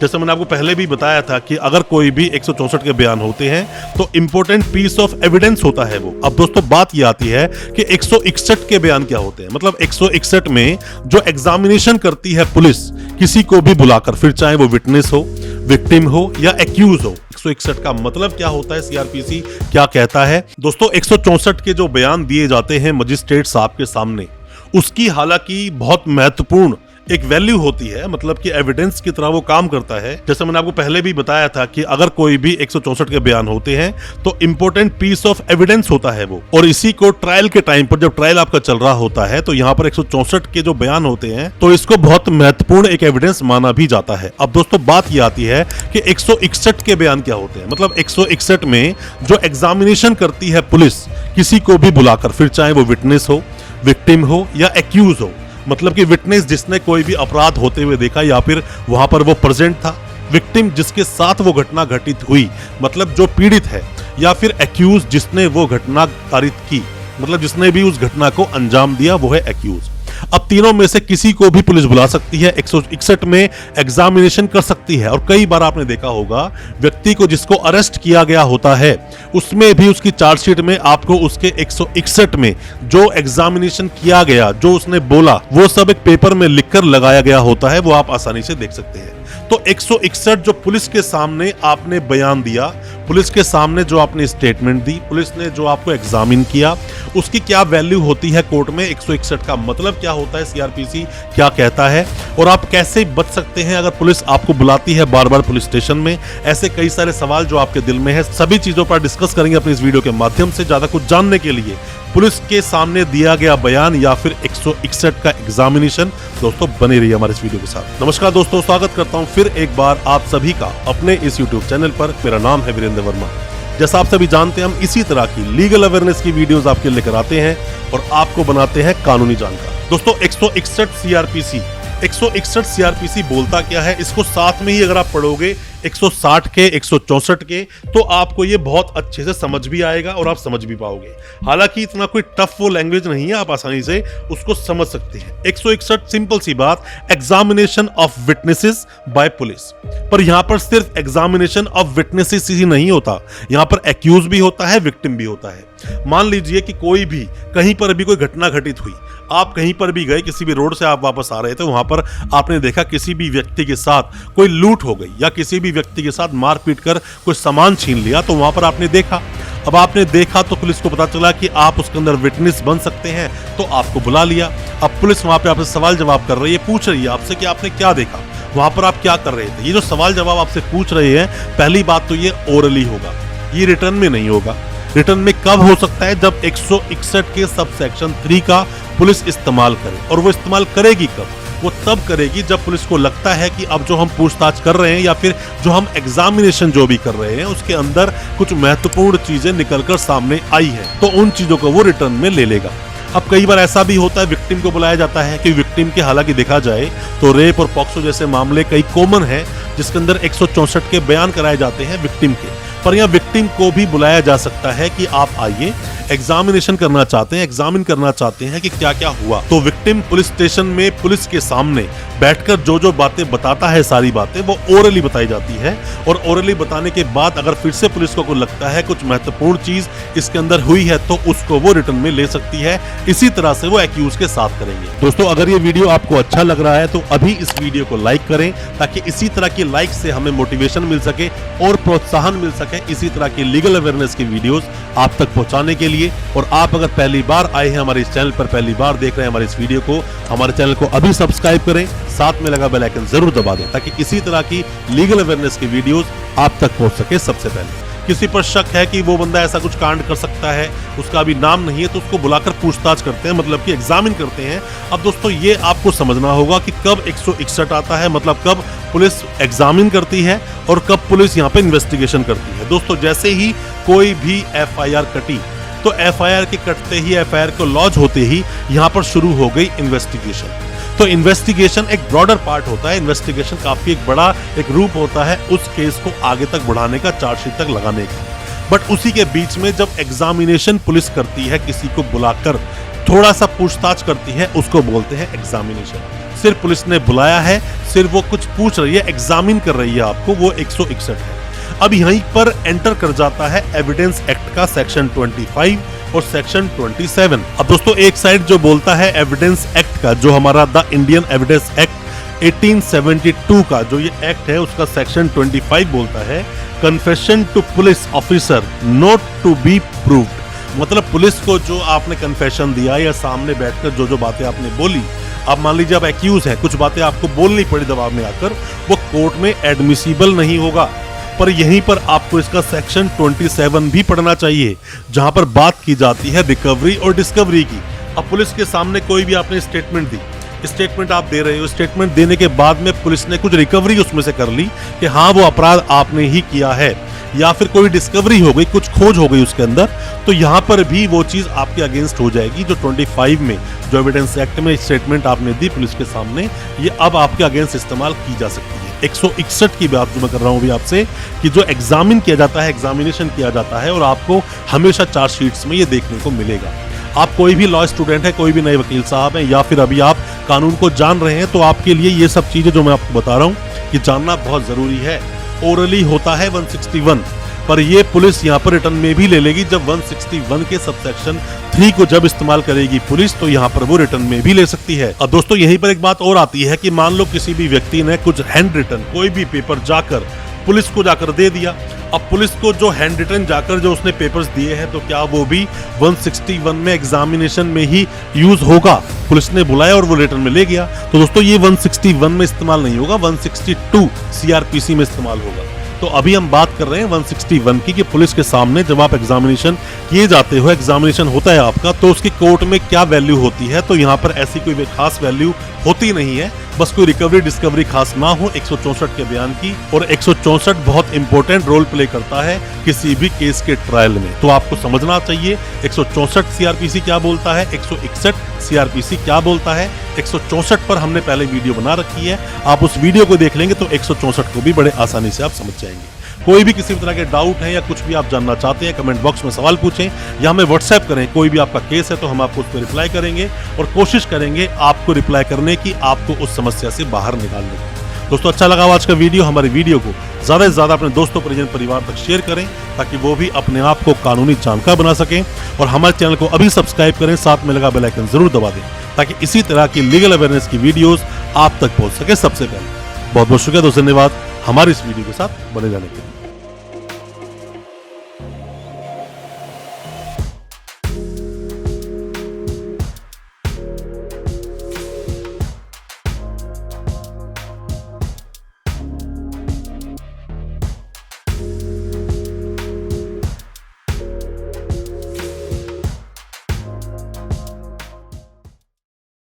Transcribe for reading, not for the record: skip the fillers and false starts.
जैसे मैंने आपको पहले भी बताया था कि अगर कोई भी 164 के बयान होते हैं तो इंपॉर्टेंट पीस ऑफ एविडेंस होता है वो। अब दोस्तों बात ये आती है कि 161 के बयान क्या होते हैं। मतलब 161 में जो एग्जामिनेशन करती है पुलिस किसी को भी बुलाकर, फिर चाहे वो विटनेस हो, विक्टिम हो या एक्यूज हो। 161 का मतलब क्या होता है, सीआरपीसी क्या कहता है दोस्तों। 164 के जो बयान दिए जाते हैं मजिस्ट्रेट साहब के सामने, उसकी हालांकि बहुत महत्वपूर्ण एक वैल्यू होती है, मतलब कि एविडेंस की तरह वो काम करता है। जैसे मैंने आपको पहले भी बताया था कि अगर कोई भी 164 के बयान होते हैं तो इंपॉर्टेंट पीस ऑफ एविडेंस होता है वो। और इसी को ट्रायल के टाइम पर, जब ट्रायल आपका चल रहा होता है, तो यहाँ पर 164 के जो बयान होते हैं तो इसको बहुत महत्वपूर्ण एक एविडेंस माना भी जाता है। अब दोस्तों बात ये आती है कि 161 के बयान क्या होते हैं। मतलब 161 में जो एग्जामिनेशन करती है पुलिस किसी को भी बुलाकर, फिर चाहे वो विटनेस हो, विक्टिम हो या एक्यूज हो। मतलब कि विटनेस जिसने कोई भी अपराध होते हुए देखा या फिर वहां पर वो प्रेजेंट था, विक्टिम जिसके साथ वो घटना घटित हुई, मतलब जो पीड़ित है, या फिर एक्यूज जिसने वो घटना कारित की, मतलब जिसने भी उस घटना को अंजाम दिया, वो है एक्यूज। अब तीनों में से किसी को भी पुलिस बुला सकती है, 161 में एग्जामिनेशन कर सकती है। और कई बार आपने देखा होगा व्यक्ति को जिसको अरेस्ट किया गया होता है उसमें भी उसकी चार्जशीट में आपको उसके 161 में जो एग्जामिनेशन किया गया, जो उसने बोला, वो सब एक पेपर में लिखकर लगाया गया होता है, वो आप आसानी से देख सकते हैं। तो 161 जो पुलिस के सामने आपने बयान दिया, पुलिस के सामने जो आपने स्टेटमेंट दी, पुलिस ने जो आपको एग्जामिन किया, उसकी क्या वैल्यू होती है कोर्ट में। 161 का मतलब क्या होता है, सीआरपीसी क्या कहता है, और आप कैसे बच सकते हैं अगर पुलिस आपको बुलाती है बार बार पुलिस स्टेशन में। ऐसे कई सारे सवाल जो आपके दिल में है, सभी चीजों पर डिस्कस करेंगे अपनी इस वीडियो के माध्यम से। ज्यादा कुछ जानने के लिए पुलिस के सामने दिया गया बयान या फिर 161 का एग्जामिनेशन, दोस्तों बने रहिए हमारे इस वीडियो के साथ। नमस्कार दोस्तों, स्वागत करता हूं फिर एक बार आप सभी का अपने इस यूट्यूब चैनल पर। मेरा नाम है वीरेंद्र वर्मा। जैसा आप सभी जानते हैं, हम इसी तरह की लीगल अवेयरनेस की वीडियोस आपके लेकर आते हैं और आपको बनाते हैं कानूनी जानकार। दोस्तों 161 सीआरपीसी, 161 सीआरपीसी बोलता क्या है, इसको साथ में ही अगर आप पढ़ोगे 160 के, 164 के, तो आपको ये बहुत अच्छे से समझ भी आएगा और आप समझ भी पाओगे। हालांकि इतना कोई टफ वो लैंग्वेज नहीं है, आप आसानी से उसको समझ सकते हैं। 161 सिंपल सी बात, examination of witnesses by police. पर यहां पर सिर्फ एग्जामिनेशन ऑफ विटनेसेस ही नहीं होता, यहां पर एक्यूज भी होता है, विक्टिम भी होता है। मान लीजिए कि कोई भी कहीं पर भी कोई घटना घटित हुई, आप कहीं पर भी गए, किसी भी रोड से आप वापस आ रहे थे, वहां पर आपने देखा किसी भी व्यक्ति के साथ कोई लूट हो गई या किसी भी व्यक्ति के साथ मारपीट कर कोई सामान छीन लिया, तो वहां पर आपने देखा। अब आपने देखा तो पुलिस को पता चला कि आप उसके अंदर विटनेस बन सकते हैं, तो आपको बुला लिया। अब पुलिस वहां पे आपसे सवाल जवाब कर रही है, पूछ रही है आपसे कि आपने क्या देखा, वहां पर आप क्या कर रहे थे। ये जो सवाल जवाब आपसे पूछ रहे हैं, पहली बात तो ये ओरली होगा, ये रिटर्न में नहीं होगा। रिटर्न में कब हो सकता है, जब 161 के सब सेक्शन 3 का पुलिस इस्तेमाल करे। और वो इस्तेमाल करेगी कब, वो तब करेगी जब पुलिस को लगता है कि अब जो हम पूछताछ कर रहे हैं या फिर जो हम एग्जामिनेशन जो भी कर रहे हैं उसके अंदर कुछ महत्वपूर्ण चीजें निकलकर सामने आई है, तो उन चीजों को वो रिटर्न में ले लेगा। अब कई बार ऐसा भी होता है, विक्टिम को बुलाया जाता है कि विक्टिम के, हालांकि देखा जाए तो रेप और पॉक्सो जैसे मामले कई कॉमन है जिसके अंदर 164 के बयान कराए जाते हैं विक्टिम के। पर यहाँ विक्टिम को भी बुलाया जा सकता है कि आप आइए, एग्जामिनेशन करना चाहते हैं, एग्जामिन करना चाहते हैं कि क्या क्या हुआ। तो विक्टिम पुलिस स्टेशन में पुलिस के सामने बैठकर जो जो बातें बताता है, सारी बातें वो ओरली बताई जाती है। और ओरली बताने के बाद अगर फिर से पुलिस को लगता है कुछ महत्वपूर्ण चीज इसके अंदर हुई है, तो उसको वो रिटर्न में ले सकती है। इसी तरह से वो एक्यूज के साथ करेंगे। दोस्तों अगर ये वीडियो आपको अच्छा लग रहा है तो अभी इस वीडियो को लाइक करें, ताकि इसी तरह की लाइक से हमें मोटिवेशन मिल सके और प्रोत्साहन मिल सके इसी तरह की लीगल अवेयरनेस की वीडियोस आप तक पहुंचाने के लिए। और आप अगर पहली बार आए हैं हमारे इस चैनल पर, पहली बार देख रहे हैं हमारे इस वीडियो को, हमारे चैनल को अभी सब्सक्राइब करें, साथ में लगा बेल आइकन जरूर दबा दें, ताकि इसी तरह की लीगल अवेयरनेस की वीडियोस आप तक पहुंच सके सबसे पहले। किसी पर शक है कि वो बंदा ऐसा कुछ कांड कर सकता है, उसका अभी नाम नहीं है, तो उसको बुलाकर पूछताछ करते हैं, मतलब कि एग्जामिन करते हैं। अब दोस्तों ये आपको समझना होगा कि कब 161 आता है, मतलब कब पुलिस एग्जामिन करती है और कब पुलिस यहाँ पे इन्वेस्टिगेशन करती है। दोस्तों जैसे ही कोई भी एफआईआर कटी, तो एफआईआर के कटते ही, एफआईआर को लॉन्च होते ही यहाँ पर शुरू हो गई इन्वेस्टिगेशन। तो इन्वेस्टिगेशन एक ब्रॉडर पार्ट होता है, इन्वेस्टिगेशन काफी एक बड़ा एक रूप होता है उस केस को आगे तक बढ़ाने का, चार्जशीट तक लगाने का। बट उसी के बीच में जब एग्जामिनेशन पुलिस करती है, किसी को बुलाकर थोड़ा सा पूछताछ करती है, उसको बोलते हैं एग्जामिनेशन। सिर्फ पुलिस ने बुलाया है, सिर्फ वो कुछ पूछ रही है, एग्जामिन कर रही है आपको, वो 161 है। अब यहीं पर एंटर कर जाता है एविडेंस एक्ट का सेक्शन 25 और सेक्शन 27। अब दोस्तों एक साइड जो बोलता है एविडेंस एक्ट का, जो हमारा द इंडियन एविडेंस एक्ट 1872 का जो ये एक्ट है, उसका सेक्शन 25 बोलता है confession to police officer not to be proved. मतलब पुलिस को जो आपने कन्फेशन दिया या सामने बैठकर जो बातें आपने बोली, अब मान लीजिए आप एक्यूज हैं, कुछ बातें आपको बोलनी पड़ी दबाव में आकर, वो कोर्ट में एडमिसिबल नहीं होगा। पर यहीं पर आपको इसका सेक्शन 27 भी पढ़ना चाहिए, जहां पर बात की जाती है रिकवरी और डिस्कवरी की। अब पुलिस के सामने कोई भी आपने स्टेटमेंट दी, स्टेटमेंट आप दे रहे हो, स्टेटमेंट देने के बाद में पुलिस ने कुछ रिकवरी उसमें से कर ली कि हाँ वो अपराध आपने ही किया है, या फिर कोई डिस्कवरी हो गई, कुछ खोज हो गई उसके अंदर, तो यहाँ पर भी वो चीज आपके अगेंस्ट हो जाएगी। जो 25 में जो एविडेंस एक्ट में स्टेटमेंट आपने दी पुलिस के सामने, ये अब आपके अगेंस्ट इस्तेमाल की जा सकती है। 161 की बात जो मैं कर रहा हूँ अभी आपसे, कि जो एग्जामिन किया जाता है, एग्जामिनेशन किया जाता है, और आपको हमेशा चार्जशीट्स में ये देखने को मिलेगा। आप कोई भी लॉ स्टूडेंट है, कोई भी नए वकील साहब हैं, या फिर अभी आप कानून को जान रहे हैं, तो आपके लिए ये सब चीजें जो मैं आपको बता रहा हूँ कि जानना बहुत जरूरी है। ओरली होता है 161, पर ये पुलिस यहाँ पर रिटर्न में भी ले लेगी। जब 161 के सबसेक्शन 3 को जब इस्तेमाल करेगी पुलिस, तो यहाँ पर वो रिटर्न में भी ले सकती है। अब दोस्तों यहीं पर एक बात और आती है कि मान लो किसी भी व्यक्ति ने कुछ हैंड रिटन कोई भी पेपर जाकर पुलिस को जाकर दे दिया। अब पुलिस को जो हैंड रिटन जाकर जो उसने पेपर्स दिए हैं, तो क्या वो भी 161 में एग्जामिनेशन में ही यूज होगा? पुलिस ने बुलाया और वो रिटर्न में ले गया, तो दोस्तों ये 161 में इस्तेमाल नहीं होगा, 162 सीआरपीसी में इस्तेमाल होगा। तो अभी हम बात कर रहे हैं 161 की, कि पुलिस के सामने जब आप एग्जामिनेशन किए जाते हो, एग्जामिनेशन होता है आपका, तो उसकी कोर्ट में क्या वैल्यू होती है। तो यहाँ पर ऐसी कोई खास वैल्यू होती नहीं है, बस कोई रिकवरी डिस्कवरी खास ना हो 164 के बयान की। और 164 बहुत इंपॉर्टेंट रोल प्ले करता है किसी भी केस के ट्रायल में, तो आपको समझना चाहिए 164 सीआरपीसी क्या बोलता है, 161 सीआरपीसी क्या बोलता है। 164 पर हमने पहले वीडियो बना रखी है, आप उस वीडियो को देख लेंगे तो 164 को भी बड़े आसानी से आप समझ जाएंगे। कोई भी किसी भी तरह के डाउट है या कुछ भी आप जानना चाहते हैं, कमेंट बॉक्स में सवाल पूछें या हमें व्हाट्सएप करें। कोई भी आपका केस है तो हम आपको उस पर रिप्लाई करेंगे और कोशिश करेंगे आपको रिप्लाई करने की, आपको उस समस्या से बाहर निकालने की। दोस्तों अच्छा लगा आज का वीडियो, हमारी वीडियो को ज्यादा से ज्यादा अपने दोस्तों परिजन परिवार तक शेयर करें, ताकि वो भी अपने आप को कानूनी जानकार बना सकें। और हमारे चैनल को अभी सब्सक्राइब करें, साथ में लगा बेल आइकन जरूर दबा दें, ताकि इसी तरह की लीगल अवेयरनेस की वीडियोस आप तक पहुंच सके सबसे पहले। बहुत बहुत शुक्रिया दोस्तों, धन्यवाद हमारी इस वीडियो के साथ बने रहने के लिए।